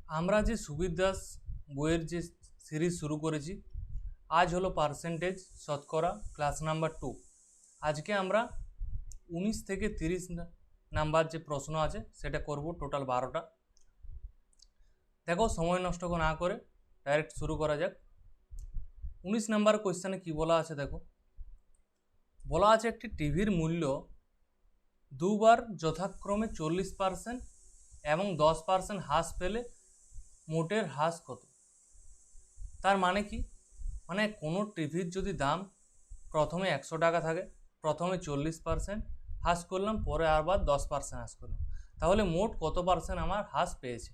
আমরা যে সুবীর দাস বইয়ের যে সিরিজ শুরু করেছি, আজ হলো পার্সেন্টেজ শতকরা ক্লাস নাম্বার 2। আজকে আমরা 19 থেকে 30 নাম্বার যে প্রশ্ন আছে সেটা করব, টোটাল 12টা। দেখো, সময় নষ্ট না করে ডাইরেক্ট শুরু করা যাক। 19 নাম্বার কোয়েশ্চেনে কি বলা আছে দেখো, বলা আছে একটি টিভির মূল্য দুবার যথাক্রমে 40% এবং 10% হ্রাস পেলে মোটের হ্রাস কত। তার মানে কি, মানে কোনো টিভির যদি দাম প্রথমে 100 টাকা থাকে, প্রথমে 40% হ্রাস করলাম, পরে আবার 10% হ্রাস করলাম, তাহলে মোট কত পার্সেন্ট আমার হ্রাস পেয়েছে।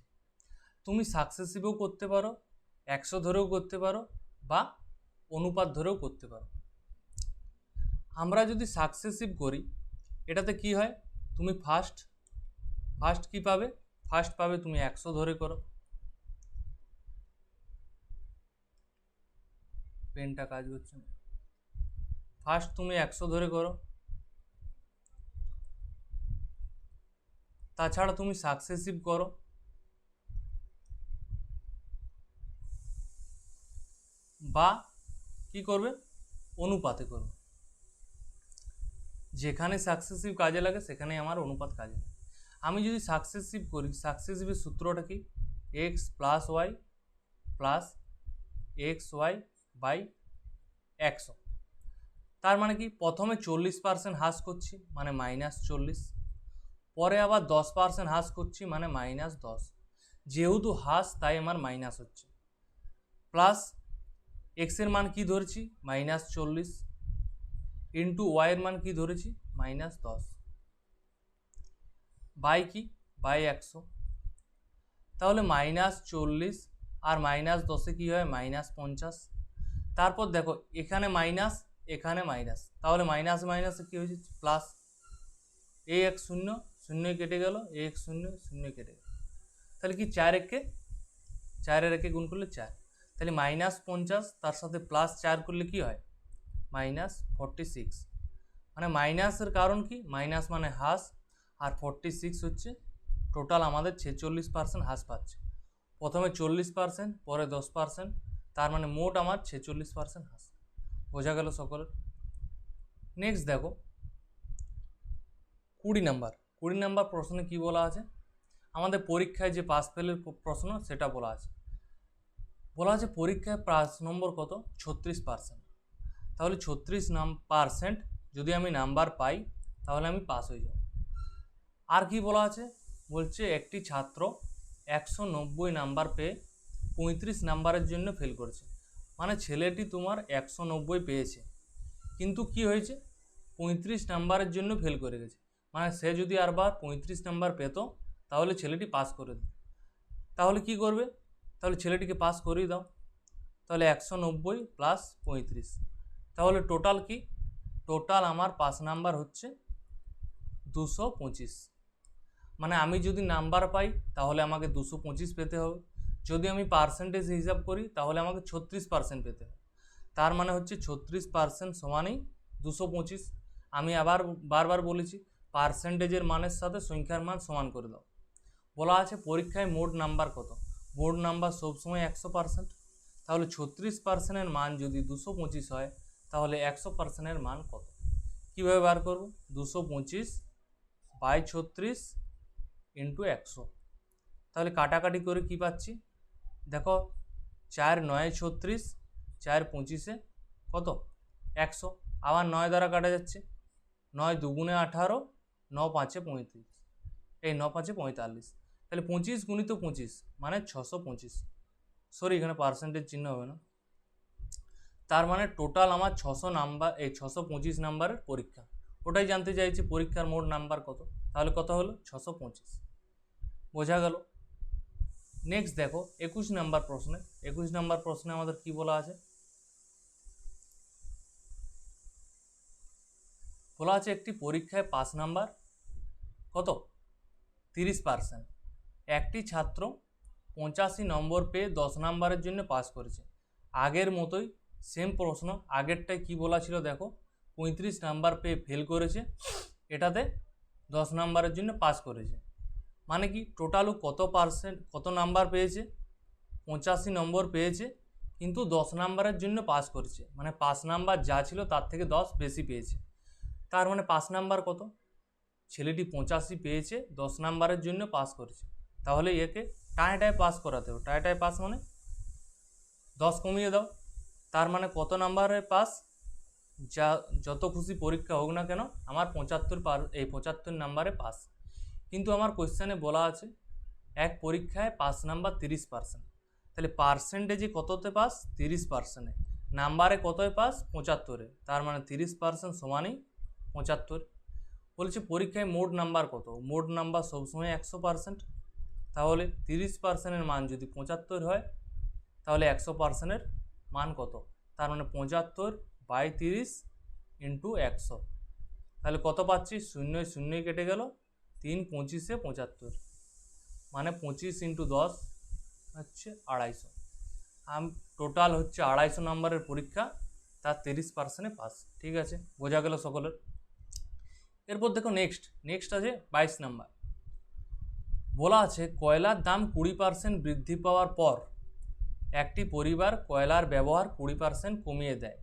তুমি সাকসেসিভও করতে পারো, 100 ধরেও করতে পারো, বা অনুপাত ধরেও করতে পারো। আমরা যদি সাকসেসিভ করি, এটাতে কি হয়, তুমি ফার্স্ট কি পাবে, ফার্স্ট পাবে তুমি 100 ধরে করো, পেনটা কাজ করছে না, ফার্স্ট তুমি 100 ধরে করো। তাছাড়া তুমি সাকসেসিভ করো, বা কি করবে, অনুপাতে করবে। যেখানে সাকসেসিভ কাজে লাগে সেখানে আমার অনুপাত কাজে লাগে। আমি যদি সাকসেসিভ করি, সাকসেসিভের সূত্রটা কি, x plus y plus x y by 100। তার মানে কি, প্রথমে 40% হ্রাস করছি মানে -40, পরে আবার 10% হ্রাস করছি মানে -10। যেহেতু হ্রাস তাই আমার মাইনাস হচ্ছে, প্লাস এক্সের মান কি ধরেছি -40, ইন্টু ওয়াইয়ের মান কি ধরেছি -10, বাই কি, বাই 100। তাহলে -40 আর -10 কি হয়, -50। তারপর দেখো, এখানে মাইনাস, এখানে মাইনাস, তাহলে মাইনাস মাইনাসে কি হয়েছে, প্লাস। এই এক শূন্য, শূন্যই কেটে গেল, এক শূন্য, শূন্য কেটে গেল, তাহলে কি 4 একে গুণ করলে 4, তাহলে -50 তার সাথে +4 করলে কি হয়, -46। মানে মাইনাসের কারণ কি, মাইনাস মানে হ্রাস, আর 46 হচ্ছে টোটাল আমাদের 46% হ্রাস পাচ্ছে। প্রথমে 40%, পরে 10%, তার মানে মোট আমার 46% হ্রাস। বোঝা গেল সকলের। নেক্সট দেখো 20 নাম্বার প্রশ্নে কি বলা আছে, আমাদের পরীক্ষায় যে পাস ফেলের প্রশ্ন সেটা বলা আছে। পরীক্ষায় পাস নম্বর কত, 36%। তাহলে 36% যদি আমি নাম্বার পাই তাহলে আমি পাস হয়ে যাব। আর কি বলা আছে, বলছে একটি ছাত্র 190 নাম্বার পেয়ে 35 নাম্বারের জন্য ফেল করেছে। মানে ছেলেটি তোমার 190 পেয়েছে, কিন্তু কি হয়েছে, 35 নাম্বারের জন্য ফেল করে গেছে। মানে সে যদি আরবার 35 নাম্বার পেত তাহলে ছেলেটি পাস করে দিত। তাহলে কি করবে, তাহলে ছেলেটিকে পাস করিয়ে দাও। তাহলে 190 প্লাস 35, তাহলে টোটাল কি, টোটাল আমার পাস নাম্বার হচ্ছে 225। মানে আমি যদি নাম্বার পাই তাহলে আমাকে 225 পেতে হবে, যদি আমি পার্সেন্টেজ হিসাব করি তাহলে আমাকে 36% পেতে হবে। তার মানে হচ্ছে 36% সমানই 225। আমি আবার বারবার বলেছি, পার্সেন্টেজের মানের সাথে সংখ্যার মান সমান করে দাও। বলা আছে পরীক্ষায় মোট নাম্বার কত, মোট নাম্বার সবসময় 100%। তাহলে 36%-এর মান যদি 225 হয় তাহলে 100%-এর মান কত, কীভাবে বার করব, 225 বাই 36 ইন্টু 100। তাহলে কাটাকাটি করে কি পাচ্ছি, দেখো 4 9 36, 4 25 কত, 100। আবার 9 দ্বারা কাটা যাচ্ছে, 9 দুগুণে 18, 9 5 35, এই 9 5 45, তাহলে 25 গুণিত 25 মানে 625। সরি, এখানে পার্সেন্টেজ চিহ্ন হবে না। তার মানে টোটাল আমার 600 নাম্বার, এই 625 নাম্বারের পরীক্ষা। ওটাই জানতে চাইছি পরীক্ষার মোট নাম্বার কত, তাহলে কত হলো 625। বোঝা গেল। নেক্সট দেখো 21 নাম্বার প্রশ্নে, 21 নাম্বার প্রশ্নে আমাদের কি বলা আছে, বলা আছে একটি পরীক্ষায় পাস নাম্বার কত, 30%। একটি ছাত্র 85 নম্বর পেয়ে 10 নাম্বারের জন্য পাস করেছে। আগের মতোই সেম প্রশ্ন, আগেরটায় কি বলা ছিল দেখো, 35 নাম্বার পেয়ে ফেল করেছে, এটাতে 10 নাম্বারের জন্য পাস করেছে। মানে কি টোটালও কত নাম্বার পেয়েছে, 85 নম্বর পেয়েছে, কিন্তু 10 নাম্বারের জন্য পাস করেছে, মানে 5 নাম্বার যা ছিল তার থেকে 10 বেশি পেয়েছে। তার মানে 5 নাম্বার কত, ছেলেটি 85 পেয়েছে, 10 নাম্বারের জন্য পাস করেছে, তাহলে একে টায় পাস করাতে হবে। টায় পাস মানে 10 কমিয়ে দাও, তার মানে কত নাম্বারে পাস, যত খুশি পরীক্ষা হোক না কেন আমার 75 নাম্বারে পাস। কিন্তু আমার কোশ্চেনে বলা আছে এক পরীক্ষায় পাস নাম্বার 30%, তাহলে পার্সেন্টেজে কততে পাস, 30%, নাম্বারে কতয় পাস, 75-এ, তার মানে 30% সমানই 75। বলেছে পরীক্ষায় মোট নাম্বার কত, মোট নাম্বার সবসময় 100%, তাহলে 30%-এর মান যদি 75 হয় তাহলে 100%-এর মান কত, তার মানে 75/30 ইন্টু 100, তাহলে কত পাচ্ছি, 0 কেটে গেল, 3 25-এ 75, মানে 25 ইন্টু 10 হচ্ছে 250। টোটাল হচ্ছে 250 নম্বরের পরীক্ষা, তার 30%-এ পাস। ঠিক আছে, বোঝা গেল সকলের। এরপর দেখো নেক্সট আছে 22 নাম্বার। বলা আছে কয়লার দাম 20% বৃদ্ধি পাওয়ার পর একটি পরিবার কয়লার ব্যবহার 20% কমিয়ে দেয়,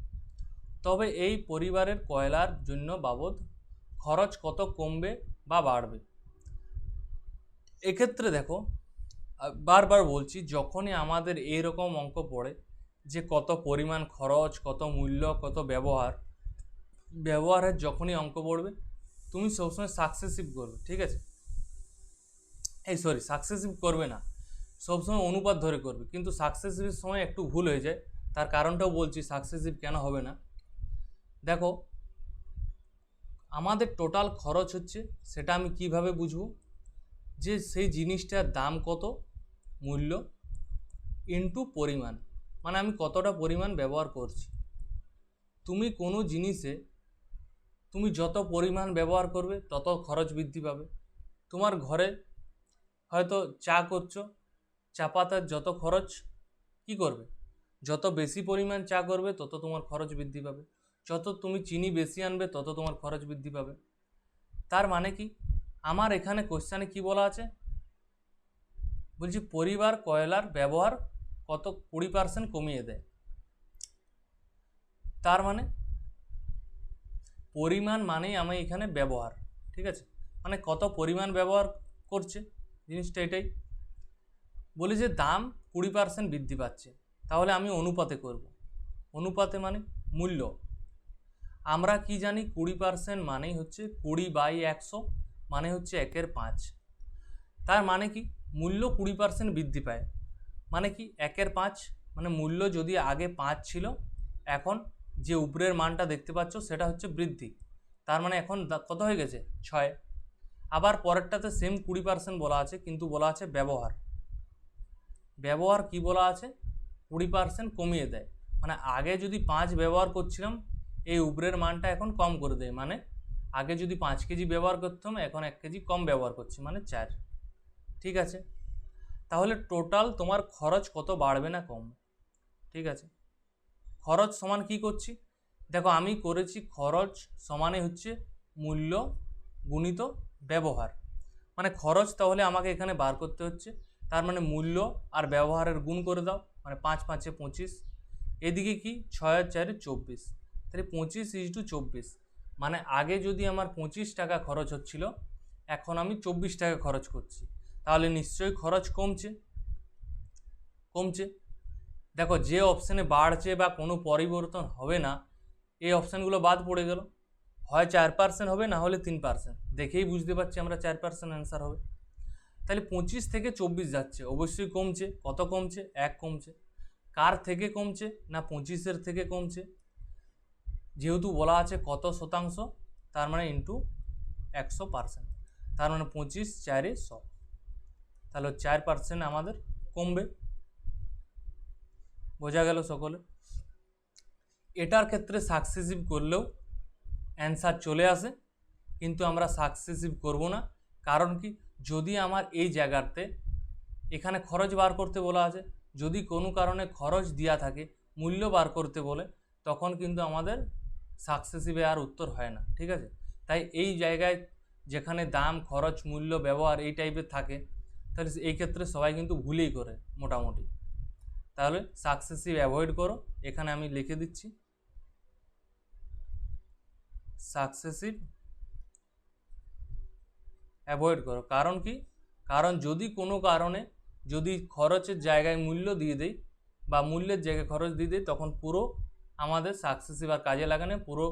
তবে এই পরিবারের কয়লার জন্য বাবদ খরচ কত কমবে বা বাড়বে। এক্ষেত্রে দেখো বারবার বলছি, যখনই আমাদের এইরকম অঙ্ক পড়ে যে কত পরিমাণ খরচ, কত মূল্য, কত ব্যবহারের যখনই অঙ্ক পড়বে তুমি সবসময় সাকসেসিভ করবে। ঠিক আছে, সাকসেসিভ করবে না, সবসময় অনুপাত ধরে করবে, কিন্তু সাকসেসিভের সময় একটু ভুল হয়ে যায়, তার কারণটাও বলছি সাকসেসিভ কেন হবে না। দেখো আমাদের টোটাল খরচ হচ্ছে, সেটা আমি কিভাবে বুঝবো, যে সেই জিনিসটার দাম কত, মূল্য ইনটু পরিমাণ, মানে আমি কতটা পরিমাণ ব্যবহার করছি। তুমি কোনো জিনিসে তুমি যত পরিমাণ ব্যবহার করবে তত খরচ বৃদ্ধি পাবে। তোমার ঘরে হয়তো চা করছো, চা পাতার যত খরচ কি করবে, যত বেশি পরিমাণ চা করবে তত তোমার খরচ বৃদ্ধি পাবে, যত তুমি চিনি বেশি আনবে তত তোমার খরচ বৃদ্ধি পাবে। তার মানে কি, আমার এখানে কোশ্চেনে কি বলা আছে, বলছি পরিবার কয়লার ব্যবহার কত 20% কমিয়ে দেয়, তার মানে পরিমাণ মানেই আমি এখানে ব্যবহার। ঠিক আছে, মানে কত পরিমাণ ব্যবহার করছে জিনিসটা, এটাই বলি যে দাম 20% বৃদ্ধি পাচ্ছে, তাহলে আমি অনুপাতে করব। অনুপাতে মানে মূল্য, আমরা কি জানি 20% মানেই হচ্ছে 20/100, মানে হচ্ছে 1/5। তার মানে কি মূল্য 20% বৃদ্ধি পায়, মানে কি 1/5, মানে মূল্য যদি আগে 5 ছিল, এখন যে উপরের মানটা দেখতে পাচ্ছ সেটা হচ্ছে বৃদ্ধি, তার মানে এখন কত হয়ে গেছে 6। আবার পরেরটাতে সেম 20% বলা আছে, কিন্তু বলা আছে ব্যবহার কি বলা আছে, 20% কমিয়ে দেয়, মানে আগে যদি 5 ব্যবহার করছিলাম এই উপরের মানটা এখন কম করে দেয়, মানে আগে যদি 5 কেজি ব্যবহার করতাম এখন 1 কেজি কম ব্যবহার করছি, মানে 4। ঠিক আছে, তাহলে টোটাল তোমার খরচ কত বাড়বে না কম। ঠিক আছে, খরচ সমান কি করছি, দেখো আমি করেছি খরচ সমানে হচ্ছে মূল্য গুণিত ব্যবহার, মানে খরচ তাহলে আমাকে এখানে বার করতে হচ্ছে, তার মানে মূল্য আর ব্যবহারের গুণ করে দাও, মানে 5 5 25, এদিকে কি 6 আর 4 24, তাহলে 25:24, মানে আগে যদি আমার 25 টাকা খরচ হচ্ছিল এখন আমি 24 টাকা খরচ করছি, তাহলে নিশ্চয়ই খরচ কমছে। দেখো যে অপশানে বাড়ছে বা কোনো পরিবর্তন হবে না এই অপশানগুলো বাদ পড়ে গেল, হয় 4% হবে, না হলে 3%, দেখেই বুঝতে পারছি আমরা 4% অ্যান্সার হবে। তাহলে 25 থেকে 24 যাচ্ছে, অবশ্যই কমছে, কত কমছে, 1 কমছে। কার থেকে কমছে না 25-এর থেকে কমছে, যেহেতু বলা আছে কত শতাংশ, তার মানে ইন্টু 100%, তার মানে 25 4 100, তাহলে 4% আমাদের কমবে। বোঝা গেল সকলে। এটার ক্ষেত্রে সাকসেসিভ করলেও অ্যান্সার চলে আসে, কিন্তু আমরা সাকসেসিভ করব না, কারণ কি যদি আমার এই জায়গাতে এখানে খরচ বার করতে বলা আছে, যদি কোনো কারণে খরচ দেওয়া থাকে মূল্য বার করতে বলে, তখন কিন্তু আমাদের সাকসেসিভে আর উত্তর হয় না। ঠিক আছে, তাই এই জায়গায় যেখানে দাম, খরচ, মূল্য, ব্যবহার এই টাইপের থাকে, তাহলে এই ক্ষেত্রে সবাই কিন্তু ভুলেই করে মোটামুটি। তাহলে সাকসেসিভ অ্যাভয়েড করো, এখানে আমি লিখে দিচ্ছি সাকসেসিভ অ্যাভয়েড করো। কারণ কি? কারণ যদি কোনো কারণে যদি খরচের জায়গায় মূল্য দিয়ে দেই বা মূল্যের জায়গায় খরচ দিয়ে দেই, তখন পুরো আমাদের সাকসেসিভ আর কাজে লাগানো পুরো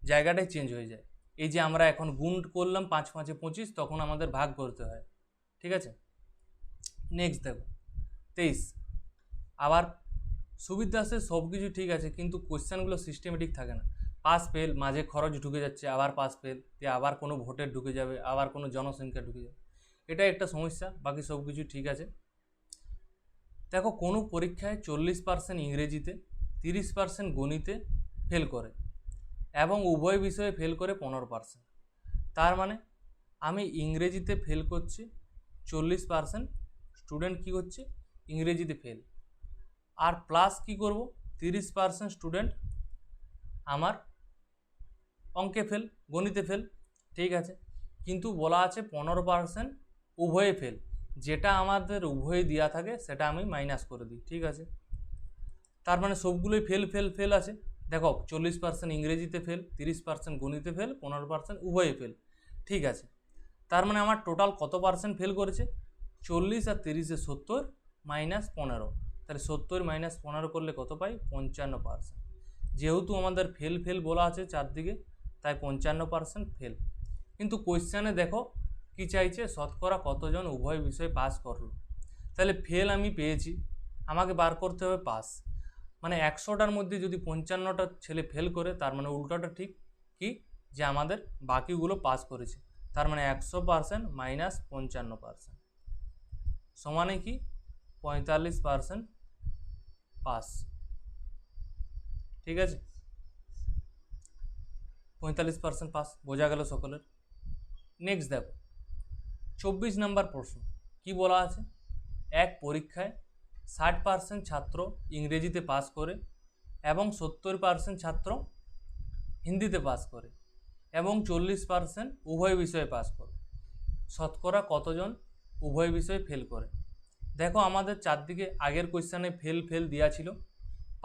জায়গাটাই চেঞ্জ হয়ে যায়। এই যে আমরা এখন গুণ করলাম 5 5 25, তখন আমাদের ভাগ করতে হয়। ঠিক আছে, নেক্সট দেখো 23। আবার সুবিধা আছে, সব কিছু ঠিক আছে, কিন্তু কোয়েশ্চেনগুলো সিস্টেমেটিক থাকে না। পাস ফেল, মাঝে খরচ ঢুকে যাচ্ছে, আবার পাস ফেল, দিয়ে আবার কোনো ভোটের ঢুকে যাবে, আবার কোনো জনসংখ্যা ঢুকে যাবে, এটা একটা সমস্যা। বাকি সব কিছু ঠিক আছে। দেখো কোনো পরীক্ষায় 40% ইংরেজিতে, 30% গণিতে ফেল করে এবং উভয় বিষয়ে ফেল করে 15%। তার মানে আমি ইংরেজিতে ফেল করছি 40%, স্টুডেন্ট কী হচ্ছে ইংরেজিতে ফেল, আর প্লাস কি করব 30% স্টুডেন্ট আমার অঙ্কে ফেল, গণিতে ফেল। ঠিক আছে, কিন্তু বলা আছে 15% উভয়ে ফেল, যেটা আমাদের উভয়ে দেওয়া থাকে সেটা আমি মাইনাস করে দিই। ঠিক আছে, তার মানে সবগুলোই ফেল ফেল ফেল আছে। দেখো 40% ইংরেজিতে ফেল, 30% গণিতে ফেল, 15% উভয়ে ফেল। ঠিক আছে, তার মানে আমার টোটাল কত পার্সেন্ট ফেল করেছে? 40 আর 30-এ 70 মাইনাস 15, তাহলে 70 মাইনাস 15 করলে কত পাই? 55%। যেহেতু আমাদের ফেল ফেল বলা আছে চারদিকে, তাই 55% ফেল। কিন্তু কোয়েশ্চেনে দেখো কি চাইছে, শতকরা কতজন উভয় বিষয়ে পাস করলো। তাহলে ফেল আমি পেয়েছি, আমাকে বার করতে হবে পাস। মানে 100টার মধ্যে যদি 55টা ছেলে ফেল করে, তার মানে উল্টোটা ঠিক কি, যে আমাদের বাকিগুলো পাস করেছে। তার মানে 100% মাইনাস 55% সমানে কি 45% পাস। ঠিক আছে, 45% পাস বোঝা গেল সকলের। নেক্সট দেখো 24 নম্বর প্রশ্ন কি বলা আছে, এক পরীক্ষায় 60% ছাত্র ইংরেজিতে পাস করে এবং 70% ছাত্র হিন্দিতে পাস করে এবং 40% উভয় বিষয়ে পাস করে, শতকরা কতজন উভয় বিষয়ে ফেল করে। দেখো আমাদের চারদিকে আগের কোয়েশ্চানে ফেল ফেল দেওয়া ছিল,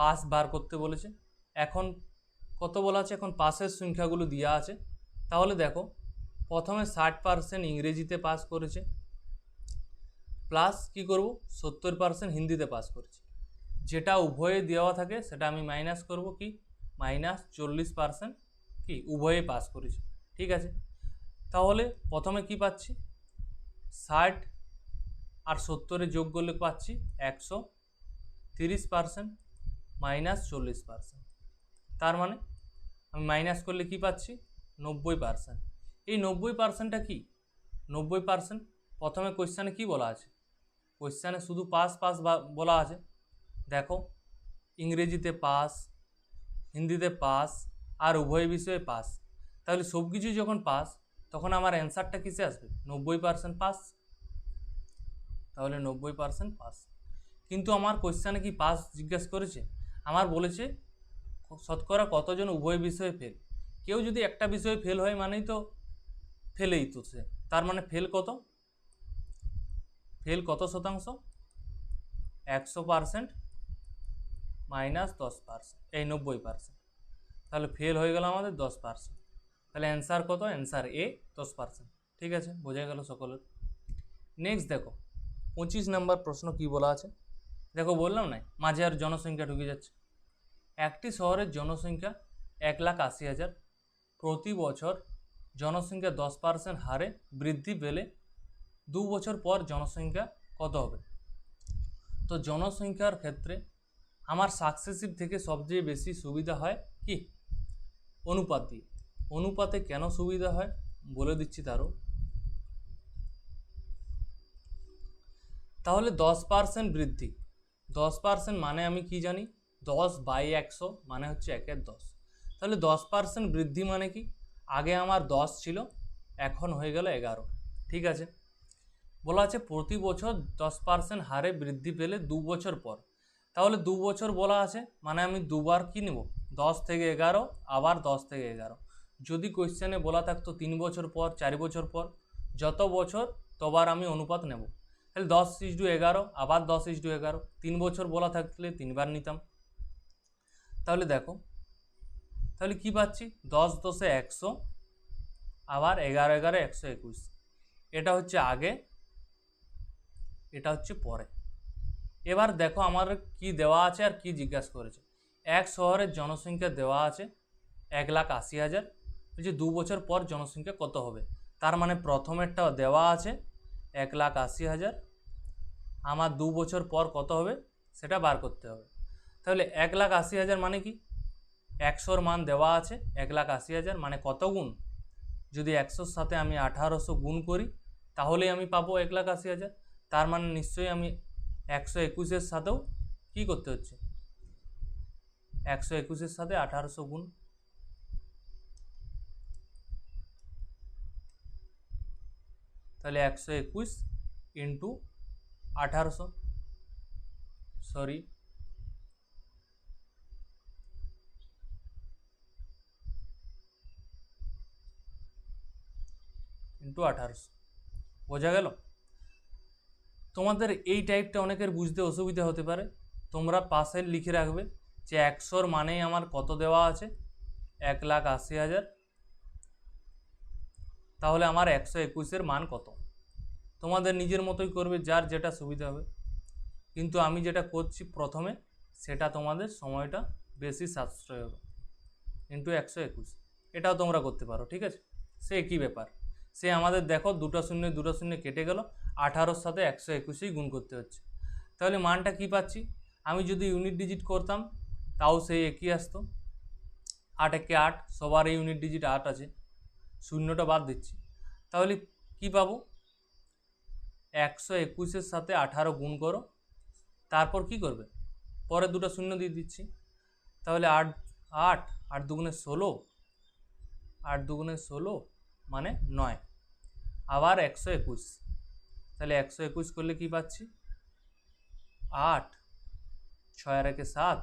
পাস বার করতে বলেছে, এখন কত বলা আছে, এখন পাসের সংখ্যাগুলো দেওয়া আছে। তাহলে দেখো প্রথমে 60% ইংরেজিতে পাস করেছে, প্লাস কি করব 70% হিন্দিতে পাস করেছে, যেটা উভয়ে দেওয়া থাকে সেটা আমি মাইনাস করব কি মাইনাস 40% কি উভয়ে পাস করেছে। ঠিক আছে, তাহলে প্রথমে কি পাচ্ছি 60 আর 70-এ যোগ করলে পাচ্ছি 130% মাইনাস 40%। তার মানে আমি মাইনাস করলে কি পাচ্ছি 90%। এই 90%টা কি 90% প্রথমে কোয়েশ্চানে কি বলা আছে, কোয়েশ্চানে শুধু পাস পাস বলা আছে। দেখো ইংরেজিতে পাস, হিন্দিতে পাস আর উভয় বিষয়ে পাস, তাহলে সব কিছু যখন পাস তখন আমার অ্যান্সারটা কিসে আসবে 90% পাস। তাহলে 90% পাস। কিন্তু আমার কোয়েশ্চানে কি পাস জিজ্ঞাসা করেছে, আমার বলেছে শতকরা কতজন উভয় বিষয়ে ফেল। কেউ যদি একটা বিষয়ে ফেল হয় মানেই তো ফেলেই তো সে, তার মানে ফেল কত, ফেল কত শতাংশ 100% মাইনাস 10%, এই 90%। তাহলে ফেল হয়ে গেল আমাদের 10%। তাহলে অ্যান্সার কত, অ্যান্সার এ 10%। ঠিক আছে, বোঝা গেল সকলের। নেক্সট দেখো 25 নম্বর প্রশ্ন কি বলা আছে, দেখো বললাম না মাঝে আর জনসংখ্যা ঢুকে যাচ্ছে। একটি শহরের জনসংখ্যা 1,80,000, প্রতি বছর জনসংখ্যা 10% হারে বৃদ্ধি পেলে 2 বছর পর জনসংখ্যা কত হবে। তো জনসংখ্যার ক্ষেত্রে আমার সাকসেসিভ থেকে সবচেয়ে বেশি সুবিধা হয় কি অনুপাত দিয়ে। অনুপাতে কেন সুবিধা হয় বলে দিচ্ছি তারও। তাহলে 10% বৃদ্ধি, 10% মানে আমি কি জানি 10/100 মানে হচ্ছে 1/10। তাহলে 10% বৃদ্ধি মানে কি, আগে আমার 10 ছিল এখন হয়ে গেল 11। ঠিক আছে, বলা আছে প্রতি বছর 10% হারে বৃদ্ধি পেলে 2 বছর পর। তাহলে 2 বছর বলা আছে মানে আমি দুবার কি নেব 10 থেকে 11 আবার 10 থেকে 11, যদি কোয়েশ্চেনে বলা থাকতো 3 বছর পর 4 বছর পর, যত বছর তবার আমি অনুপাত নেব, তাহলে 10:11, আবার 10:11, 3 বছর বলা থাকলে 3 বার নিতাম। তাহলে দেখো, তাহলে কি পাচ্ছি, 10 10 100, আবার 11 11 121। এটা হচ্ছে আগে, এটা হচ্ছে পরে। এবার দেখো আমার কি দেওয়া আছে আর কি জিজ্ঞাসা করেছে। এক শহরের জনসংখ্যা দেওয়া আছে 1,80,000, যে 2 বছর পর জনসংখ্যা কত হবে। তার মানে প্রথমেরটা দেওয়া আছে 1,80,000, আমার 2 বছর পর কত হবে সেটা বার করতে হবে। তাহলে 1,80,000 মানে কি, 100-র মান দেওয়া আছে 1,80,000, মানে কত গুণ, যদি 100-র সাথে আমি 1800 গুণ করি তাহলেই আমি পাবো 1,80,000। তার মানে নিশ্চয়ই আমি 121-এর সাথেও কি করতে হচ্ছে, 121-এর সাথে 1800 গুণ। তাহলে 121 ইন্টু 1800, সরি ইন্টু 1800, বোঝা গেল। তোমাদের এই টাইপটা অনেকের বুঝতে অসুবিধা হতে পারে, তোমরা পাশে লিখে রাখবে যে 100-র মানেই আমার কত দেওয়া আছে, 1,80,000, তাহলে আমার 121-এর মান কত। তোমাদের নিজের মতোই করবে, যার যেটা সুবিধা হবে, কিন্তু আমি যেটা করছি প্রথমে সেটা তোমাদের সময়টা বেশি সাশ্রয় হবে। ইন্টু 121, এটাও তোমরা করতে পারো, ঠিক আছে, সে একই ব্যাপার। সে আমাদের দেখো 2টা শূন্য কেটে গেল, 18-র সাথে 121-ই গুণ করতে হচ্ছে। তাহলে মানটা কি পাচ্ছি, আমি যদি ইউনিট ডিজিট করতাম তাও সেই একই আসতো, 8 একে 8, সবার এই ইউনিট ডিজিট 8 আছে, শূন্যটা বাদ দিচ্ছি। তাহলে কি পাবো, 121-এর সাথে 18 গুণ করো, তারপর কি করবে, পরে 2টা শূন্য দিয়ে দিচ্ছি। তাহলে 8 8 8 দুগুণে 16, 8 দুগুণে 16 মানে 9, আবার 121। তাহলে 121 করলে কি পাচ্ছি, 8, 6 আর 1 7,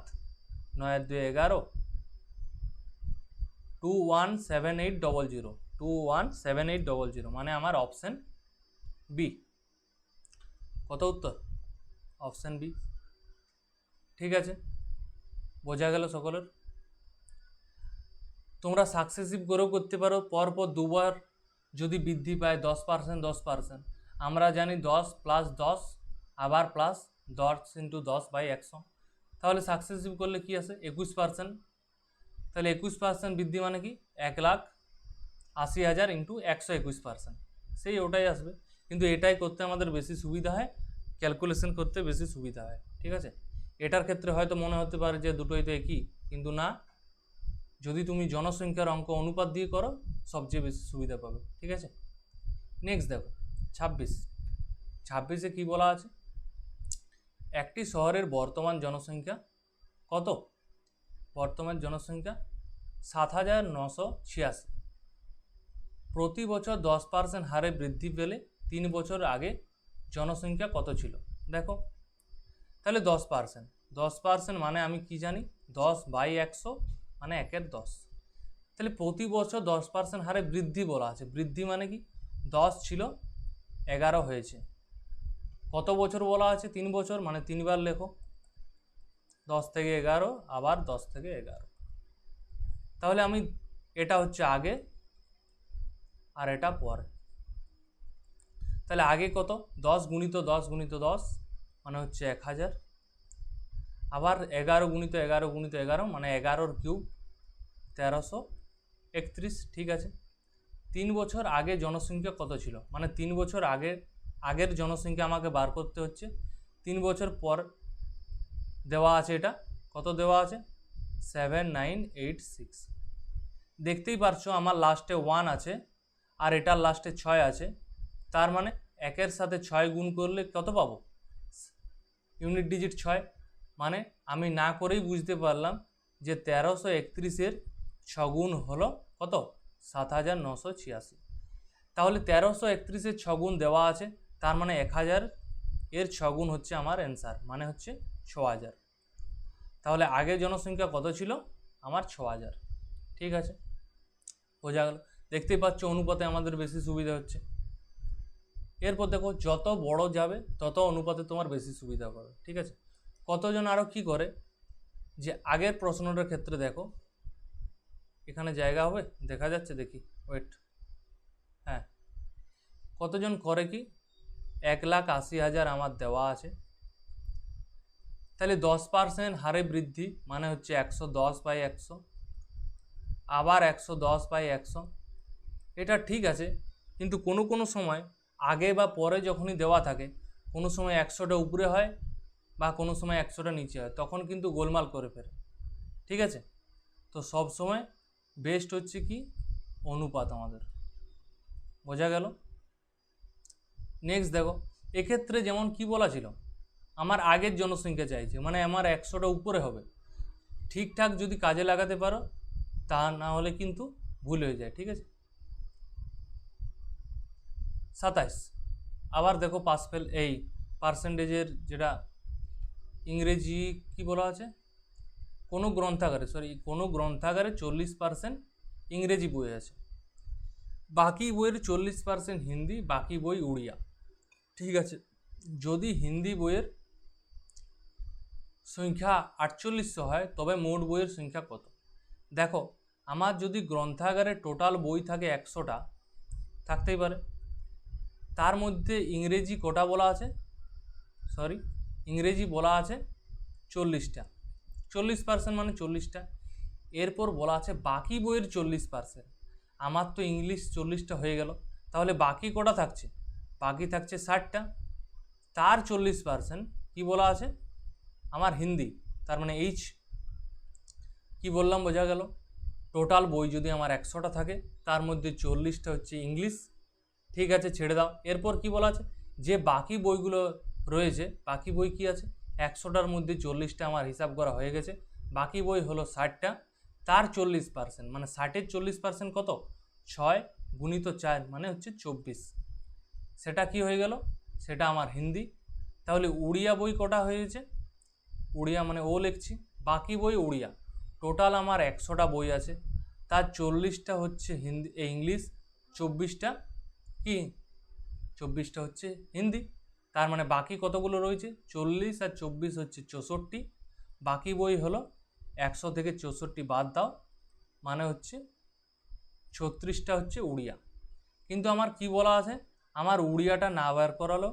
9 আর 2 11, 217800, 217800, মানে আমার অপশন বি। কত উত্তর, অপশন বি। ঠিক আছে, বোঝা গেল সকলের। তোমরা সাকসেসিভ করেও করতে পারো, পরপর দুবার যদি বৃদ্ধি পায় 10%, 10%, আমরা জানি 10 + 10 আবার প্লাস 10 × 10/100, তাহলে সাকসেসিভ করলে কি আসে, 21%। তাহলে 21% বৃদ্ধি মানে কি, 1,80,000 × 121%, সেই ওটাই আসবে। কিন্তু এটাই করতে আমাদের বেশি সুবিধা হয়, ক্যালকুলেশন করতে বেশি সুবিধা হয়, ঠিক আছে। এটার ক্ষেত্রে হয়তো মনে হতে পারে যে দুটোই তো একই, কিন্তু না, যদি তুমি জনসংখ্যার অঙ্ক অনুপাত দিয়ে করো সবচেয়ে বেশি সুবিধা পাবে, ঠিক আছে। নেক্সট দেখো 26-এ কি বলা আছে, একটি শহরের বর্তমান জনসংখ্যা কত, বর্তমান জনসংখ্যা 7,986, প্রতি বছর 10% হারে বৃদ্ধি পেলে 3 বছর আগে জনসংখ্যা কত ছিল। দেখো তাহলে 10%, 10% মানে আমি কি জানি, 10/100 মানে 1/10। তাহলে প্রতি বছর 10% হারে বৃদ্ধি বলা আছে, বৃদ্ধি মানে কি, 10 ছিল 11 হয়েছে, কত বছর বলা আছে, 3 বছর, মানে 3 বার লেখো, 10 থেকে 11 আবার 10 থেকে 11। তাহলে আমি এটা হচ্ছে আগে আর এটা পরে। তাহলে আগে কত, 10 × 10 × 10 মানে হচ্ছে 1000, আবার 11 × 11 × 11 মানে 11-র কিউব 1331, ঠিক আছে। 3 বছর আগে জনসংখ্যা কত ছিল, মানে 3 বছর আগের জনসংখ্যা আমাকে বার করতে হচ্ছে। 3 বছর পর দেওয়া আছে, এটা কত দেওয়া আছে, 7986। দেখতেই পারছো আমার লাস্টে 1 আছে আর এটার লাস্টে 6 আছে, তার মানে 1-এর সাথে 6 গুণ করলে কত পাবো, ইউনিট ডিজিট 6, মানে আমি না করেই বুঝতে পারলাম যে 1331-এর 6 গুণ হলো কত, 7,986। তাহলে 1331-এর 6 গুণ দেওয়া আছে, তার মানে 1000-এর 6 গুণ হচ্ছে আমার অ্যান্সার, মানে হচ্ছে 6000। তাহলে আগে জনসংখ্যা কত ছিল, আমার 6000, ঠিক আছে। বোঝা গেল। দেখতেই পাচ্ছ অনুপাতে আমাদের বেশি সুবিধা হচ্ছে। এরপর দেখো যত বড় যাবে তত অনুপাতে তোমার বেশি সুবিধা হবে, ঠিক আছে। কতজন আরও কি করে যে আগের প্রশ্নটার ক্ষেত্রে দেখো, এখানে জায়গা হবে দেখা যাচ্ছে, দেখি ওয়েট, হ্যাঁ, কতজন করে কি 1,80,000 আমার দেওয়া আছে, তাহলে 10% হারে বৃদ্ধি মানে হচ্ছে 110/100, আবার 110/100। এটা ঠিক আছে, কিন্তু কোনো কোনো সময় আগে বা পরে যখনই দেওয়া থাকে, কোনো সময় 100টা উপরে হয় বা কোনো সময় 100টা নিচে হয়, তখন কিন্তু গোলমাল করে ফেলে, ঠিক আছে। তো সব সময় বেস্ট হচ্ছে কি অনুপাত আমাদের, বোঝা গেল। নেক্সট দেখো, এক্ষেত্রে যেমন কি বলা ছিল, আমার আগের জনসংখ্যা চাইছে, মানে আমার 100টা উপরে হবে, ঠিকঠাক যদি কাজে লাগাতে পারো, তা না হলে কিন্তু ভুল হয়ে যায়, ঠিক আছে। 27, আবার দেখো পাস ফেল, এই পার্সেন্টেজের যেটা ইংরেজি কি বলা আছে, কোনো গ্রন্থাগারে 40% ইংরেজি বই আছে, বাকি বইয়ের 40% হিন্দি, বাকি বই উড়িয়া, ঠিক আছে। যদি হিন্দি বইয়ের সংখ্যা 4800 হয়, তবে মোট বইয়ের সংখ্যা কত? দেখো, আমার যদি গ্রন্থাগারে টোটাল বই থাকে 100টা, থাকতেই পারে, তার মধ্যে ইংরেজি কটা বলা আছে, ইংরেজি বলা আছে 40টা, 40% মানে 40টা। এরপর বলা আছে বাকি বইয়ের 40%, আমার তো ইংলিশ 40টা হয়ে গেল, তাহলে বাকি কটা থাকছে, বাকি থাকছে 60টা, তার 40% কি বলা আছে আমার হিন্দি, তার মানে এইচ, কি বললাম বোঝা গেল। টোটাল বই যদি আমার 100টা থাকে, তার মধ্যে 40টা হচ্ছে ইংলিশ, ঠিক আছে, ছেড়ে দাও। এরপর কি বলা আছে, যে বাকি বইগুলো রয়েছে, বাকি বই কি আছে, 100টার মধ্যে 40টা আমার হিসাব করা হয়ে গেছে, বাকি বই হলো 60টা, তার 40% মানে 60-এর 40% কত, 6 গুণিত 4 মানে হচ্ছে 24, সেটা কি হয়ে গেল, সেটা আমার হিন্দি। তাহলে উড়িয়া বই কটা হয়েছে, উড়িয়া মানে ও লিখছি, বাকি বই উড়িয়া, টোটাল আমার 100টা বই আছে, তার 40টা হচ্ছে হিন্দি ইংলিশ, 24টা কি 24টা হচ্ছে হিন্দি, তার মানে বাকি কতগুলো রয়েছে, 40 আর 24 হচ্ছে 64, বাকি বই হলো 100 থেকে 64 বাদ দাও, মানে হচ্ছে 36টা হচ্ছে উড়িয়া। কিন্তু আমার কি বলা আছে, আমার উড়িয়াটা না বার করালো,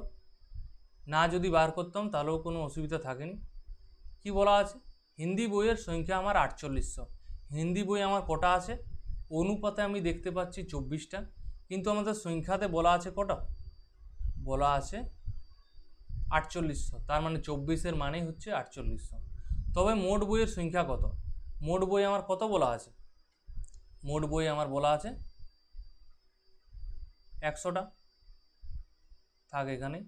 না যদি বার করতাম তাহলেও কোনো অসুবিধা থাকেনি। কি বলা আছে, হিন্দি বইয়ের সংখ্যা আমার 4800, হিন্দি বই আমার কটা আছে, অনুপাতে আমি দেখতে পাচ্ছি 24টা, কিন্তু আমাদের সংখ্যাতে বলা আছে কটা, বলা আছে 4800, তার মানে 24-এর মানেই হচ্ছে 4800। তবে মোট বইয়ের সংখ্যা কত, মোট বই আমার কত বলা আছে, মোট বই আমার বলা আছে 100টা, থাক এখানে।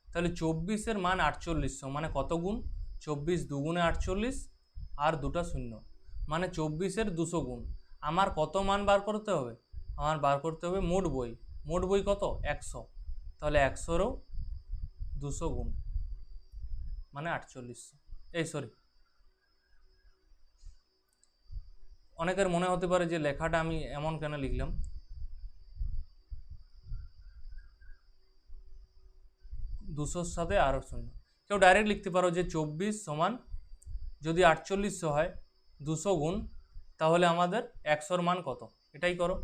তাহলে 24-এর মান 4800 মানে কত গুণ, 24 দুগুণে 48 আর দুটা শূন্য, মানে 24-এর 200 গুণ। আমার কত মান বার করতে হবে, আমার বার করতে হবে মোট বই, মোট বই কত 100, তাহলে 100-রও 200 গুণ মানে 4800। অনেকের মনে হতে পারে যে লেখাটা আমি এমন কেন লিখলাম, 200-র সাথে আরও শূন্য। কেউ ডাইরেক্ট লিখতে পারো যে 24 সমান যদি 4800 হয় 200 গুণ, তাহলে আমাদের 100-র মান কত, এটাই করো।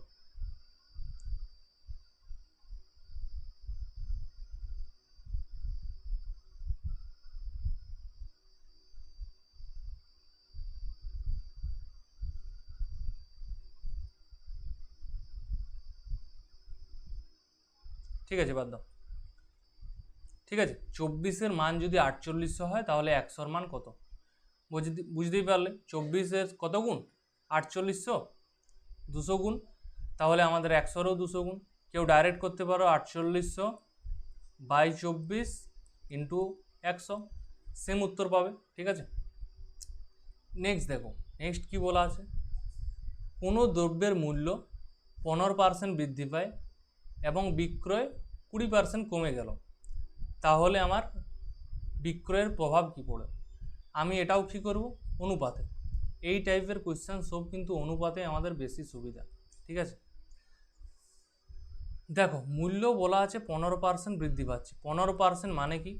ঠিক আছে, বাদ দাও, ঠিক আছে। 24-এর মান যদি 4800 হয়, তাহলে 100-র মান কত, বুঝতেই পারলে। 24-এর কত গুণ 4800, 200 গুণ, তাহলে আমাদের 100-রও 200 গুণ। কেউ ডাইরেক্ট করতে পারো 4800/24 ইন্টু 100, সেম উত্তর পাবে, ঠিক আছে। নেক্সট দেখো, নেক্সট কি বলা আছে, কোনো দ্রব্যের মূল্য 15% বৃদ্ধি পায় এবং বিক্রয় 20% কমে গেল, তাহলে আমার বিক্রয়ের প্রভাব কি পড়ে। আমি এটাও কি করব, অনুপাতে। এই টাইপের কোয়েশ্চেন সব কিন্তু অনুপাতে আমাদের বেশি সুবিধা, ঠিক আছে। দেখো মূল্য বলা আছে 15% বৃদ্ধি পাচ্ছে। 15% মানে কি?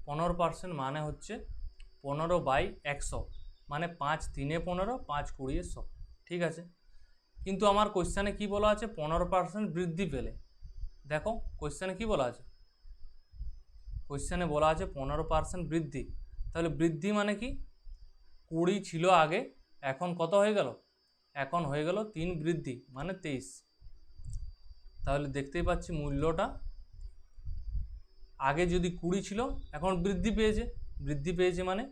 15% মানে হচ্ছে 15/100, মানে 5 3 15, 5 20 100। ঠিক আছে, কিন্তু আমার কোশ্চেনে কি বলা আছে? 15% বৃদ্ধি পেলে। দেখো কোশ্চেনে কি বলা আছে? কোশ্চেনে বলা আছে 15% বৃদ্ধি। তাহলে বৃদ্ধি মানে কি? 20 ছিল আগে, এখন কত হয়ে গেল? এখন হয়ে গেল 3 বৃদ্ধি, মানে 23। তাহলে দেখতেই পাচ্ছি মূল্যটা আগে যদি 20 ছিল, এখন বৃদ্ধি পেয়েছে। বৃদ্ধি পেয়েছে মানে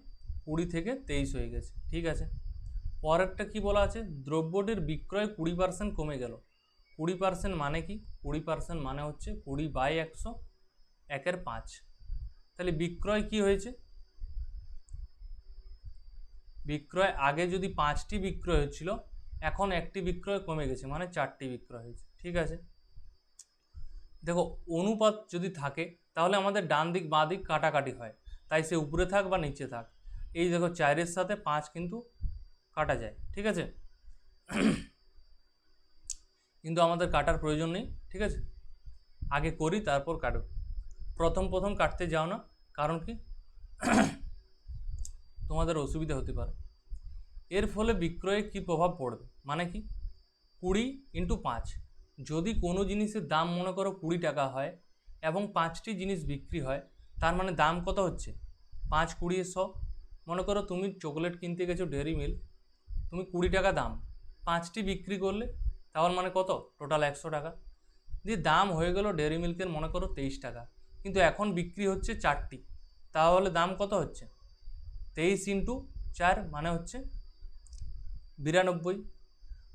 20 থেকে 23 হয়ে গেছে। ঠিক আছে, পরেরটা কি বলা আছে? দ্রব্যটির বিক্রয় 20% কমে গেল। 20% মানে কি? 20% মানে হচ্ছে 20/100, 1/5। তাহলে বিক্রয় কি হয়েছে? বিক্রয় আগে যদি 5টি বিক্রয় হচ্ছিল, এখন একটি বিক্রয় কমে গেছে, মানে 4টি বিক্রয় হয়েছে। ঠিক আছে, দেখো অনুপাত যদি থাকে তাহলে আমাদের ডান দিক বাঁ দিক কাটাকাটি হয়, তাই সে উপরে থাক বা নিচে থাক। এই দেখো 4-এর সাথে 5 কিন্তু কাটা যায়। ঠিক আছে, কিন্তু আমাদের কাটার প্রয়োজন নেই। ঠিক আছে, আগে করি তারপর কাটো। প্রথম কাটতে যাও না, কারণ কি তোমাদের অসুবিধা হতে পারে। এর ফলে বিক্রয়ে কি প্রভাব পড়বে, মানে কি? 20 × 5, যদি কোনো জিনিসের দাম মনে করো 20 টাকা হয় এবং 5টি জিনিস বিক্রি হয়, তার মানে দাম কত হচ্ছে? 5 20 100। মনে করো তুমি চকলেট কিনতে গেছো ডেয়ারি মিল্ক, তুমি 20 টাকা দাম, 5টি বিক্রি করলে, তাহলে মানে কত? টোটাল 100 টাকা। দিয়ে দাম হয়ে গেল ডেয়ারি মিল্কের মনে করো 23 টাকা, কিন্তু এখন বিক্রি হচ্ছে 4টি, তাহলে দাম কত হচ্ছে? 23 × 4 মানে হচ্ছে 92।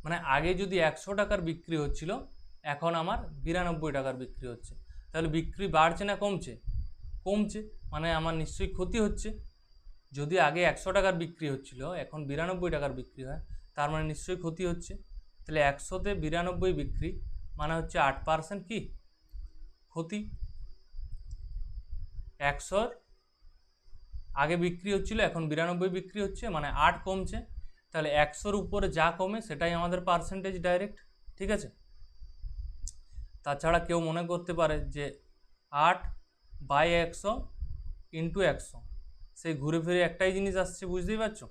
মানে আগে যদি 100 টাকার বিক্রি হচ্ছিল, এখন আমার 92 টাকার বিক্রি হচ্ছে। তাহলে বিক্রি বাড়ছে না কমছে? কমছে, মানে আমার নিশ্চয়ই ক্ষতি হচ্ছে। যদি আগে 100 টাকার বিক্রি হচ্ছিল, এখন 92 টাকার বিক্রি হয়, তার মানে নিশ্চয়ই ক্ষতি হচ্ছে। তাহলে 100-তে 92 বিক্রি মানে হচ্ছে 8% কি ক্ষতি। 100-র আগে বিক্রি হচ্ছিল, এখন 92 বিক্রি হচ্ছে, মানে 8 কমছে। তাহলে 100-র উপরে যা কমে সেটাই আমাদের পার্সেন্টেজ ডাইরেক্ট। ঠিক আছে, তাছাড়া কেউ মনে করতে পারে যে 8/100 × 100, সেই ঘুরে ফিরে একটাই জিনিস আসছে, বুঝতেই পারছো?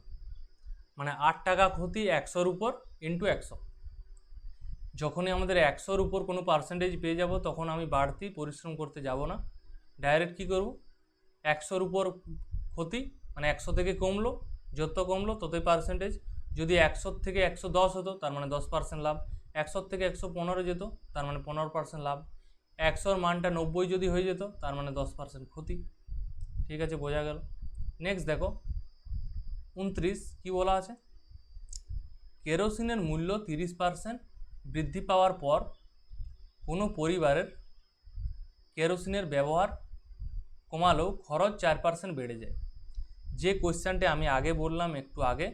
মানে 8 টাকা ক্ষতি 100-র উপর × 100। যখনই আমাদের 100-র উপর কোনো পার্সেন্টেজ পেয়ে যাব, তখন আমি বাড়তি পরিশ্রম করতে যাব না, ডাইরেক্ট কী করব? 100-র উপর ক্ষতি মানে 100 থেকে কমলো, যত কমলো ততই পার্সেন্টেজ। যদি 100 থেকে 110 হতো, তার মানে 10% লাভ। 100 থেকে 115 যেত, তার মানে 15% লাভ। 100-র মানটা 90 যদি হয়ে যেত, তার মানে 10% ক্ষতি। ঠিক আছে, বোঝা গেল। নেক্সট দেখো 29 কি বলা আছে? কেরোসিনের মূল্য 30% বৃদ্ধি পাওয়ার পর কোনো পরিবারের কেরোসিনের ব্যবহার কমালেও খরচ 4% বেড়ে যায়। যে কোয়েশ্চেনটা আমি আগে বললাম একটু আগে,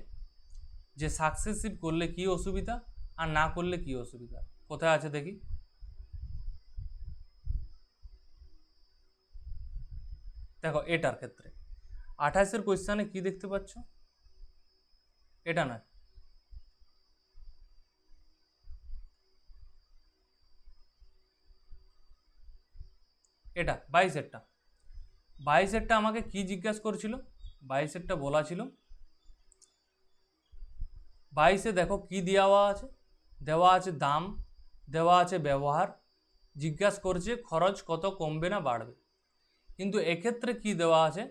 যে সাকসেসিভ করলে কি অসুবিধা আর না করলে কি অসুবিধা, কোথায় আছে দেখি? দেখো এটার ক্ষেত্রে 28-এর কোয়েশ্চেনে কি দেখতে পাচ্ছ? এটা না, এটা 22-এরটা। 22-এরটা আমাকে কি জিজ্ঞাসা করছিল? 22-এরটা বলা ছিল, 22-এ দেখো কি দেওয়া আছে? দেওয়া আছে দাম, দেওয়া আছে ব্যবহার, জিজ্ঞাসা করছে খরচ কত কমবে না বাড়বে। কিন্তু এক্ষেত্রে কি দেওয়া আছে?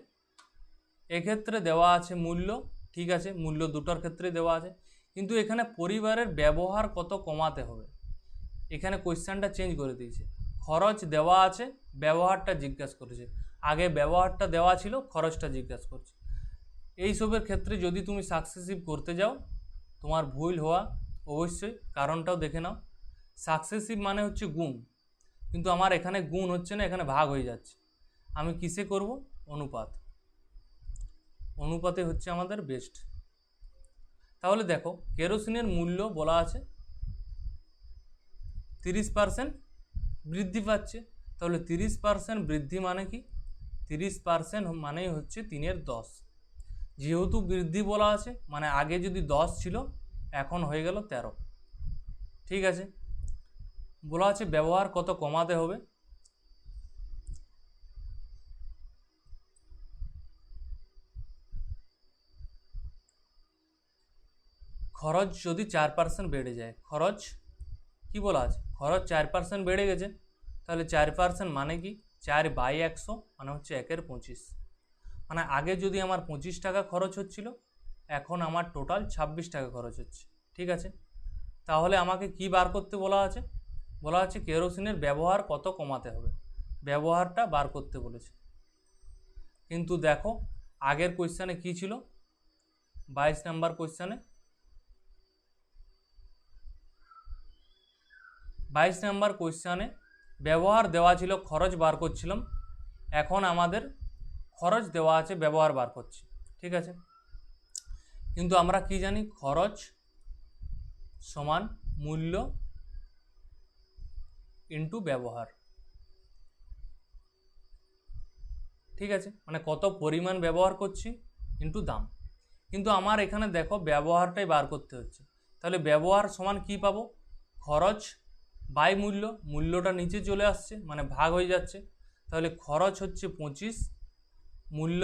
এক্ষেত্রে দেওয়া আছে মূল্য। ঠিক আছে, মূল্য দুটোর ক্ষেত্রে দেওয়া আছে, কিন্তু এখানে পরিবারের ব্যবহার কত কমাতে হবে। এখানে কোয়েশ্চেনটা চেঞ্জ করে দিয়েছে, খরচ দেওয়া আছে, ব্যবহারটা জিজ্ঞাসা করেছে। আগে ব্যবহারটা দেওয়া ছিল, খরচটা জিজ্ঞাসা করছে। এইসবের ক্ষেত্রে যদি তুমি সাকসেসিভ করতে যাও, তোমার ভুল হওয়া অবশ্যই, কারণটাও দেখে নাও। সাকসেসিভ মানে হচ্ছে গুণ, কিন্তু আমার এখানে গুণ হচ্ছে না, এখানে ভাগ হয়ে যাচ্ছে। আমি কিসে করব? অনুপাত। অনুপাতে হচ্ছে আমাদের বেস্ট। তাহলে দেখো কেরোসিনের মূল্য বলা আছে 30% বৃদ্ধি পাচ্ছে। তাহলে 30% বৃদ্ধি মানে কি? 30% মানেই হচ্ছে 3/10। যেহেতু বৃদ্ধি বলা আছে, মানে আগে যদি 10 ছিল, এখন হয়ে গেল 13। ঠিক আছে, বলা আছে ব্যবহার কত কমাতে হবে। খরচ যদি 4% বেড়ে যায়, খরচ কি বলা আছে, খরচ 4% বেড়ে গেছে, তাহলে 4% মানে কি 4/100 মানে হচ্ছে 1/25। মানে আগে যদি আমার 25 টাকা খরচ হচ্ছিল, এখন আমার টোটাল 26 টাকা খরচ হচ্ছে। ঠিক আছে, তাহলে আমাকে কি বার করতে বলা আছে, বলা আছে কেরোসিনের ব্যবহার কত কমাতে হবে, ব্যবহারটা বার করতে বলেছে। কিন্তু দেখো আগের কোয়েশ্চানে কি ছিল, 22 নাম্বার কোয়েশ্চানে 22 নাম্বার কোয়েশ্চানে ব্যবহার দেওয়া ছিল, খরচ বার করছিলাম। এখন আমাদের খরচ দেওয়া আছে, ব্যবহার বার করছি। ঠিক আছে, কিন্তু আমরা কি জানি, খরচ সমান মূল্য ইন্টু ব্যবহার। ঠিক আছে, মানে কত পরিমাণ ব্যবহার করছি ইন্টু দাম। কিন্তু আমার এখানে দেখো ব্যবহারটাই বার করতে হচ্ছে, তাহলে ব্যবহার সমান কি পাবো, খরচ বাই মূল্য, মূল্যটা নিচে চলে আসছে মানে ভাগ হয়ে যাচ্ছে। তাহলে খরচ হচ্ছে 25, মূল্য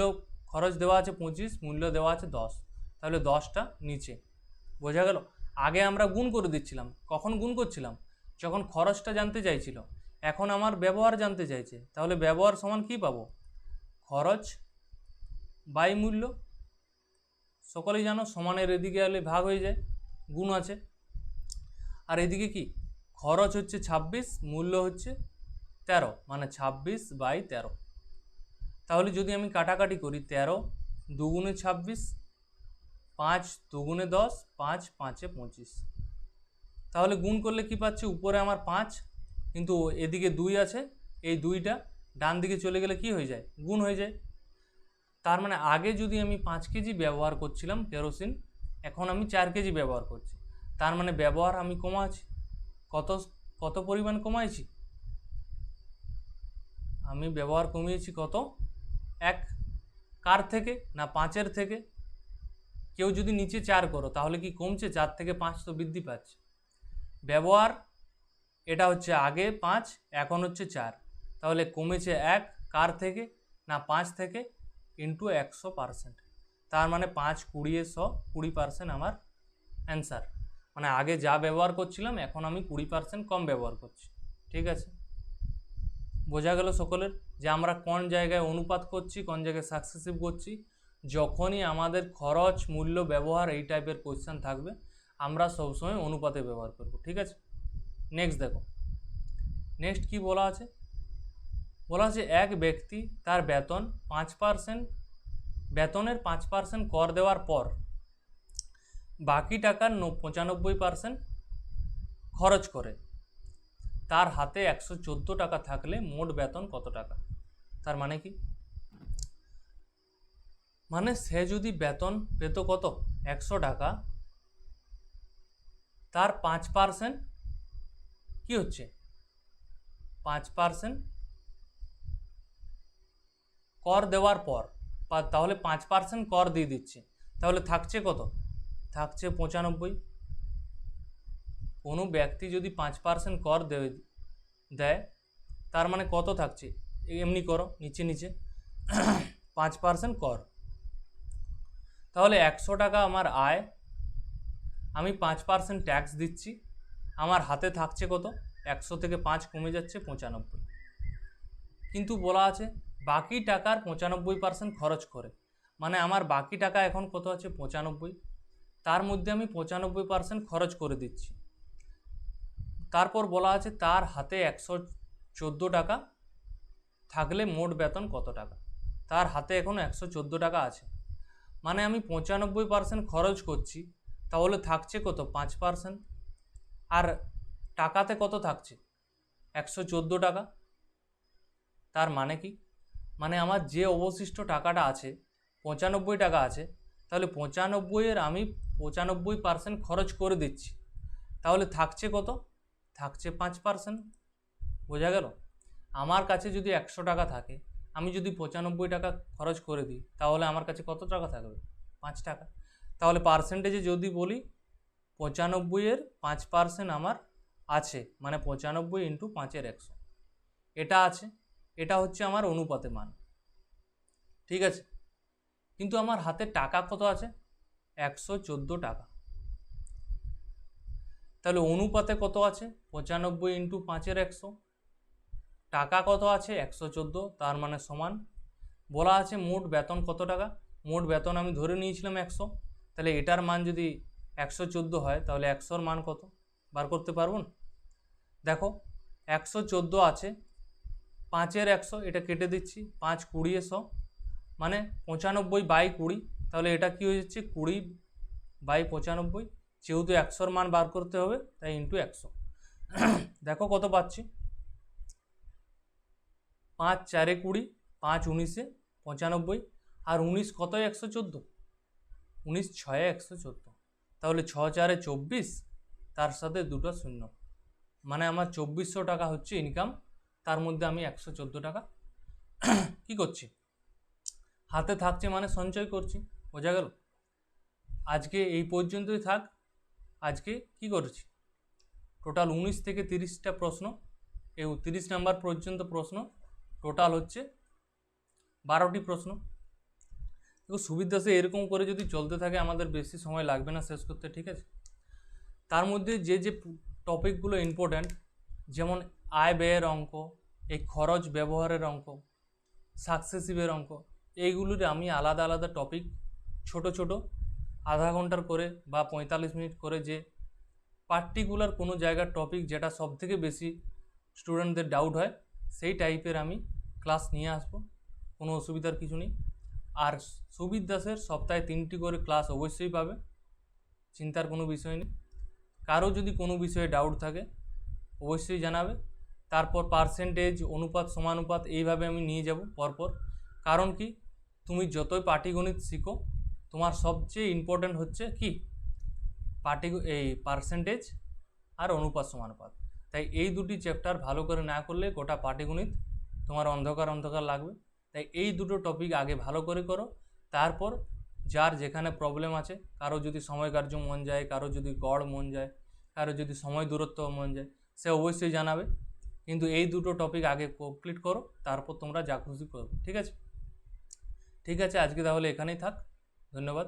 খরচ দেওয়া আছে 25, মূল্য দেওয়া আছে 10, তাহলে 10টা নিচে। বোঝা গেল, আগে আমরা গুণ করে দিচ্ছিলাম, কখন গুণ করছিলাম, যখন খরচটা জানতে চাইছিল। এখন আমার ব্যবহার জানতে চাইছে, তাহলে ব্যবহার সমান কি পাবো, খরচ বাই মূল্য। সকলেই জানো সমানের এদিকে হলে ভাগ হয়ে যায়, গুণ আছে। আর এদিকে কি, খরচ হচ্ছে 26, মূল্য হচ্ছে 13, মানে 26/13। তাহলে যদি আমি কাটাকাটি করি, 13 দুগুণে 26, 5 দুগুণে 10, 5 5-এ 25। তাহলে গুণ করলে কি পাচ্ছি, উপরে আমার 5, কিন্তু এদিকে 2 আছে, এই 2টা ডান দিকে চলে গেলে কি হয়ে যায়, গুণ হয়ে যায়। তার মানে আগে যদি আমি 5 কেজি ব্যবহার করছিলাম কেরোসিন, এখন আমি 4 কেজি ব্যবহার করছি। তার মানে ব্যবহার আমি কমাচ্ছি, কত কত পরিমাণ কমাইছি, আমি ব্যবহার কমিয়েছি কত, 1। কার থেকে না 5-এর থেকে। কেউ যদি নিচে 4 করো তাহলে কি কমছে, 4 থেকে 5 তো বৃদ্ধি পাচ্ছে। ব্যবহার এটা হচ্ছে আগে 5, এখন হচ্ছে 4, তাহলে কমেছে 1, কার থেকে না 5 থেকে, ইন্টু 100%। তার মানে 5 20 100, 20% আমার অ্যান্সার। মানে আগে যা ব্যবহার করছিলাম এখন আমি 20% কম ব্যবহার করছি। ঠিক আছে, বোঝা গেল সকলের যে আমরা কোন জায়গায় অনুপাত করছি, কোন জায়গায় সাকসেসিভ করছি। যখনই আমাদের খরচ মূল্য ব্যবহার এই টাইপের কোয়েশ্চেন থাকবে, আমরা সবসময় অনুপাতে ব্যবহার করব। ঠিক আছে, নেক্সট দেখো, নেক্সট কি বলা আছে, বলা আছে এক ব্যক্তি তার বেতন 5%, বেতনের 5% কর দেওয়ার পর বাকি টাকার 95% খরচ করে, তার হাতে 114 টাকা থাকলে মোট বেতন কত টাকা। তার মানে কি, মানে সে যদি বেতন পেত কত 100 টাকা, তার 5% কি হচ্ছে, 5% কর দেওয়ার পর, তাহলে 5% কর দিয়ে দিচ্ছে, তাহলে থাকছে কত, থাকছে 95। কোনো ব্যক্তি যদি 5% কর দেয়, তার মানে কত থাকছে, এমনি করো নিচে নিচে 5% কর, তাহলে 100 টাকা আমার আয়, আমি 5% ট্যাক্স দিচ্ছি, আমার হাতে থাকছে কত, 100 থেকে 5 কমে যাচ্ছে 95। কিন্তু বলা আছে বাকি টাকার 95% খরচ করে, মানে আমার বাকি টাকা এখন কত আছে 95, তার মধ্যে আমি 95% খরচ করে দিচ্ছি। তারপর বলা আছে তার হাতে 114 টাকা থাকলে মোট বেতন কত টাকা। তার হাতে এখন 114 টাকা আছে, মানে আমি 95% খরচ করছি, তাহলে থাকছে কত 5%, আর টাকাতে কত থাকছে 114 টাকা। তার মানে কি, মানে আমার যে অবশিষ্ট টাকাটা আছে 95 টাকা আছে, তাহলে 95-এর আমি 95% খরচ করে দিচ্ছি, তাহলে থাকছে কত, থাকছে 5%। বোঝা গেল, আমার কাছে যদি 100 টাকা থাকে, আমি যদি 95 টাকা খরচ করে দিই, তাহলে আমার কাছে কত টাকা থাকবে, 5 টাকা। তাহলে পার্সেন্টেজে যদি বলি 95-এর 5% আমার আছে, মানে 95 ইন্টু 5-এর 100, এটা আছে, এটা হচ্ছে আমার অনুপাতে মান, ঠিক আছে। কিন্তু আমার হাতে টাকা কত আছে? 114 টাকা। তাহলে অনুপাতে কত আছে? 95 ইন্টু 5-এর 100, টাকা কত আছে? 114, তার মানে সমান, বলা আছে মোট বেতন কত টাকা। মোট বেতন আমি ধরে নিয়েছিলাম 100, তাহলে এটার মান যদি 114 হয় তাহলে 100-র মান কত বার করতে পারবো না? দেখো 114 আছে, 5-এর 100, এটা কেটে দিচ্ছি, 5 20 100, মানে 95/20, তাহলে এটা কি হয়ে যাচ্ছে 20/95, যেহেতু 100-র মান বার করতে হবে তাই ইন্টু 100। দেখো কত পাচ্ছি, 5 4 20, 5 19 95, আর 19 কত 114, 19 6 114, তাহলে 6 4 24, তার সাথে দুটো শূন্য, মানে আমার 2400 টাকা হচ্ছে ইনকাম। তার মধ্যে আমি 114 টাকা কি করছি, হাতে থাকছে মানে সঞ্চয় করছি, বোঝা গেল। আজকে এই পর্যন্তই থাক। আজকে কি করেছি, টোটাল 19 থেকে 30টা প্রশ্ন, এই 30 নাম্বার পর্যন্ত প্রশ্ন, টোটাল হচ্ছে 12টি প্রশ্ন। দেখো সুবিধা সে এরকম করে যদি চলতে থাকে আমাদের বেশি সময় লাগবে না শেষ করতে, ঠিক আছে। তার মধ্যে যে যে টপিকগুলো ইম্পর্ট্যান্ট, যেমন আয় ব্যয়ের অঙ্ক, এই খরচ ব্যবহারের অঙ্ক, সাকসেসিভের অঙ্ক, এইগুলির আমি আলাদা আলাদা টপিক ছোট ছোট আধা ঘন্টার করে বা 45 মিনিট করে, যে পার্টিকুলার কোনো জায়গার টপিক যেটা সবথেকে বেশি স্টুডেন্টদের ডাউট হয় সেই টাইপের আমি ক্লাস নিয়ে আসবো, কোনো অসুবিধার কিছু নেই। আর সুবিদ দাসের সপ্তাহে 3টি করে ক্লাস অবশ্যই পাবে, চিন্তার কোনো বিষয় নেই। কারো যদি কোনো বিষয়ে ডাউট থাকে অবশ্যই জানাবে। তারপর পার্সেন্টেজ, অনুপাত, সমানুপাত, এইভাবে আমি নিয়ে যাব পরপর। কারণ কি, তুমি যতই পাটিগণিত শিখো তোমার সবচেয়ে ইম্পর্ট্যান্ট হচ্ছে কি এই পার্সেন্টেজ আর অনুপাত সমানুপাত। তাই এই দুটি চ্যাপ্টার ভালো করে না করলে গোটা পাটিগণিত তোমার অন্ধকার অন্ধকার লাগবে। তাই এই দুটো টপিক আগে ভালো করে করো, তারপর যার যেখানে প্রবলেম আছে, কারো যদি সময় কার্য মন যায়, কারো যদি গড় মন যায়, কারো যদি সময় দূরত্ব মন যায়, সে অবশ্যই জানাবে। কিন্তু এই দুটো টপিক আগে কমপ্লিট করো, তারপর তোমরা যা খুশি করো, ঠিক আছে। ঠিক আছে, আজকে তাহলে এখানেই থাক, ধন্যবাদ।